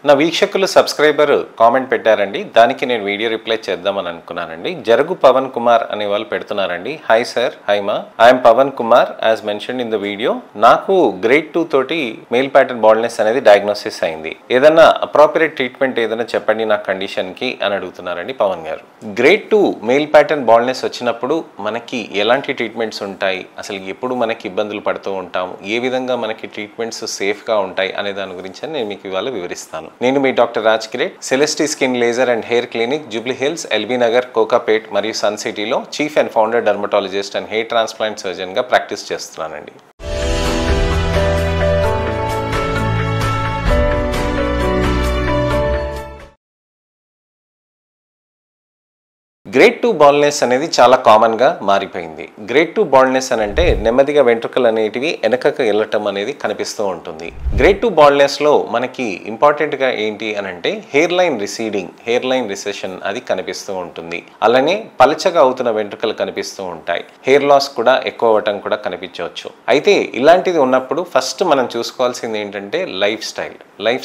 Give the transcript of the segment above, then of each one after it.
నా వీక్షకులు subscriber comment పెట్టారండి, దానికి నేను వీడియో రిప్లై చేద్దామని అనుకున్నానండి. జరుగు పవన్ కుమార్ అనే వాళ్ళు పెడుతున్నారండి. హాయ్ సార్, హాయ్ మా, I'm Pavan Kumar as mentioned in the video. నాకు గ్రేడ్ 2 తోటి మెయిల్ ప్యాటర్న్ బాల్డ్నెస్ అనేది డయాగ్నోసిస్ అయింది. ఏదైనా అప్రోప్రియేట్ ట్రీట్మెంట్ ఏదైనా చెప్పండి నా కండిషన్ కి అని అడుగుతున్నారండి పవన్ గారు. గ్రేడ్ 2 మెయిల్ ప్యాటర్న్ బాల్డ్నెస్ వచ్చినప్పుడు మనకి ఎలాంటి ట్రీట్మెంట్స్ ఉంటాయి, అసలు ఎప్పుడు మనకి ఇబ్బందులు పడుతూ ఉంటాము, ఏ విధంగా మనకి ట్రీట్మెంట్స్ సేఫ్ గా ఉంటాయి అనే దాని గురించి నేను మీకు ఇవాళ వివరిస్తాను. నేను మీ doctor Raj Kiret, Celestee skin laser and hair clinic, Jubilee Hills, LB Nagar, Kokapet మరియు సన్ సిటీలో chief and founder dermatologist and hair transplant surgeon గా ప్రాక్టీస్ చేస్తున్నానండి. గ్రేడ్ 2 బాల్డ్నెస్ అనేది చాలా కామన్ గా మారిపోయింది. గ్రేడ్ 2 బాల్డ్నెస్ అని అంటే నెమ్మదిగా వెంట్రుకలు అనేటివి వెనకకు వెళ్ళటం అనేది కనిపిస్తూ ఉంటుంది. గ్రేడ్ 2 బాల్డ్నెస్ లో మనకి ఇంపార్టెంట్ గా ఏంటి అని అంటే hair line receding, hair line recession అది కనిపిస్తూ ఉంటుంది. అలానే పలచగా అవుతున్న వెంట్రుకలు కనిపిస్తూ ఉంటాయి. హెయిర్ లాస్ కూడా ఎక్కువ అవ్వటం కూడా కనిపించవచ్చు. అయితే ఇలాంటిది ఉన్నప్పుడు ఫస్ట్ మనం చూసుకోవాల్సింది ఏంటంటే లైఫ్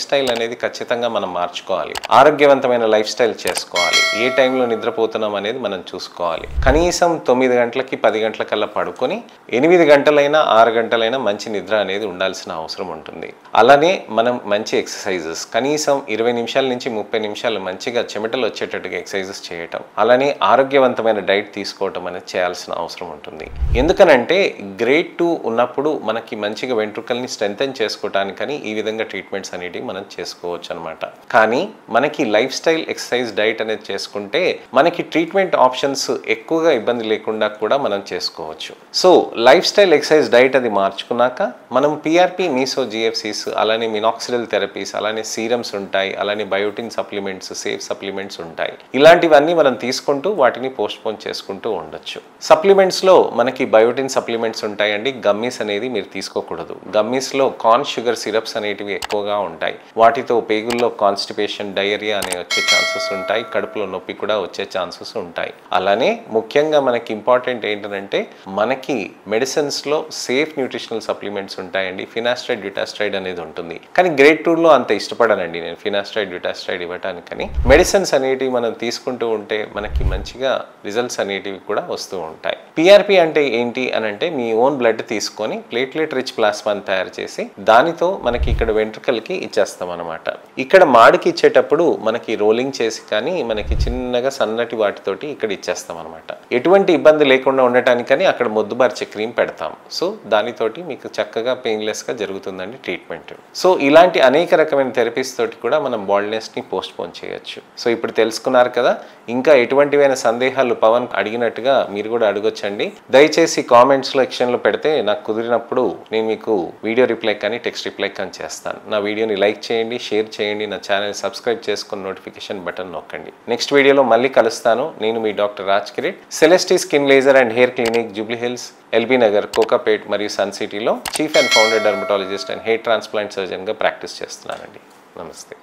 స్టైల్ అనేది ఖచ్చితంగా మనం మార్చుకోవాలి. ఆరోగ్యవంతమైన లైఫ్ స్టైల్ చేసుకోవాలి. ఏ టైంలో నిద్రపోతున్నాం అనేది మనం చూసుకోవాలి. కనీసం 9 గంటలకి 10 గంటలకల్లా పడుకొని 8 గంటలైనా 6 గంటలైనా మంచి నిద్ర అనేది ఉండాల్సిన అవసరం ఉంటుంది. అలానే మనం మంచి ఎక్సర్సైజెస్ కనీసం 20 నిమిషాల నుంచి 30 నిమిషాలు మంచిగా చెమటలు వచ్చేటట్టుగా ఎక్సర్సైజెస్ చేయటం, అలానే ఆరోగ్యవంతమైన డైట్ తీసుకోవటం అనేది చేయాల్సిన అవసరం ఉంటుంది. ఎందుకనంటే గ్రేడ్ 2 ఉన్నప్పుడు మనకి మంచిగా వెంట్రుకల్ని స్ట్రెంథెన్ చేసుకోవటానికని ఈ విధంగా ట్రీట్మెంట్స్ అనేటివి మనం చేసుకోవచ్చు అనమాట. కానీ మనకి లైఫ్ స్టైల్, ఎక్సర్సైజ్, డైట్ అనేది చేసుకుంటే మనకి ట్రీట్మెంట్ ఆప్షన్స్ ఎక్కువగా ఇబ్బంది లేకుండా కూడా మనం చేసుకోవచ్చు. So life style, exercise, diet అది మార్చుకున్నాక మనం పిఆర్పి, మీసో, జిఎఫ్సిస్, అలానే మినాక్సిడల్ థెరపీస్, అలానే సీరమ్స్ ఉంటాయి, అలానే బయోటిన్ సప్లిమెంట్స్, సేఫ్ సప్లిమెంట్స్ ఉంటాయి. ఇలాంటివన్నీ మనం తీసుకుంటూ వాటిని పోస్ట్పోన్ చేసుకుంటూ ఉండొచ్చు. సప్లిమెంట్స్ లో మనకి బయోటిన్ సప్లిమెంట్స్ ఉంటాయండి. గమ్మీస్ అనేది మీరు తీసుకోకూడదు. గమ్మీస్ లో కార్న్ షుగర్ సిరప్స్ అనేటివి ఎక్కువగా ఉంటాయి. వాటితో పేగుల్లో కాన్స్టిపేషన్, డయేరియా అనే వచ్చే ఛాన్సెస్ ఉంటాయి. కడుపులో నొప్పి కూడా వచ్చే ఛాన్సెస్ ఉంటాయి. అలానే ముఖ్యంగా మనకి ఇంపార్టెంట్ ఏంటంటే మనకి మెడిసిన్స్ లో సేఫ్ న్యూట్రిషనల్ సప్లిమెంట్స్ ఉంటాయండి. ఫినాస్ట్రైడ్, డ్యూటాస్ట్రైడ్ అనేది ఉంటుంది. కానీ గ్రేడ్ 2 లో అంత ఇష్టపడనండి నేను ఫినాస్ట్రైడ్, డ్యూటాస్ట్రైడ్ ఇవ్వటానికని. మెడిసిన్స్ అనేటివి మనం తీసుకుంటూ ఉంటే మనకి మంచిగా రిజల్ట్స్ అనేటివి కూడా వస్తూ ఉంటాయి. పిఆర్పి అంటే ఏంటి అని అంటే మీ ఓన్ బ్లడ్ తీసుకొని ప్లేట్లెట్ రిచ్ ప్లాస్మాని తయారు చేసి దానితో మనకి ఇక్కడ వెంట్రుకలకి ఇచ్చేస్తాం అనమాట. ఇక్కడ మాడికి ఇచ్చేటప్పుడు మనకి రోలింగ్ చేసి కానీ మనకి చిన్నగా సన్నటి వాటితోటి ఇక్కడ ఇచ్చేస్తాం అనమాట. ఎటువంటి ఇబ్బంది లేకుండా ఉండటానికని అక్కడ మొద్దుబార్చే క్రీమ్ పెడతాం. సో దానితోటి మీకు చక్కగా పెయిన్లెస్ గా జరుగుతుందండి ట్రీట్మెంట్. సో ఇలాంటి అనేక రకమైన థెరపీస్ తోటి కూడా మనం బాల్డ్నెస్ ని పోస్ట్ పోన్ చేయొచ్చు. సో ఇప్పుడు తెలుసుకున్నారు కదా. ఇంకా ఎటువంటివైన సందేహాలు పవన్ అడిగినట్టుగా మీరు కూడా అడగొచ్చండి. దయచేసి కామెంట్స్ లో సెక్షన్ లో పెడితే నాకు కుదిరినప్పుడు నేను మీకు వీడియో రిప్లై కానీ టెక్స్ట్ రిప్లై కానీ చేస్తాను. నా వీడియోని లైక్ చేయండి, షేర్ చేయండి, నా ఛానల్ సబ్స్క్రైబ్ చేసుకుని నోటిఫికేషన్ బటన్ నొక్కండి. నెక్స్ట్ వీడియోలో మళ్ళీ కలుస్తాను. నేను మీ doctor Raj Kiret, Celestee skin laser and hair clinic, Jubilee Hills, LB Nagar, Kokapet మరియు సన్ సిటీలో chief and founder dermatologist and hair transplant surgeon గా ప్రాక్టీస్ చేస్తున్నానండి. నమస్తే.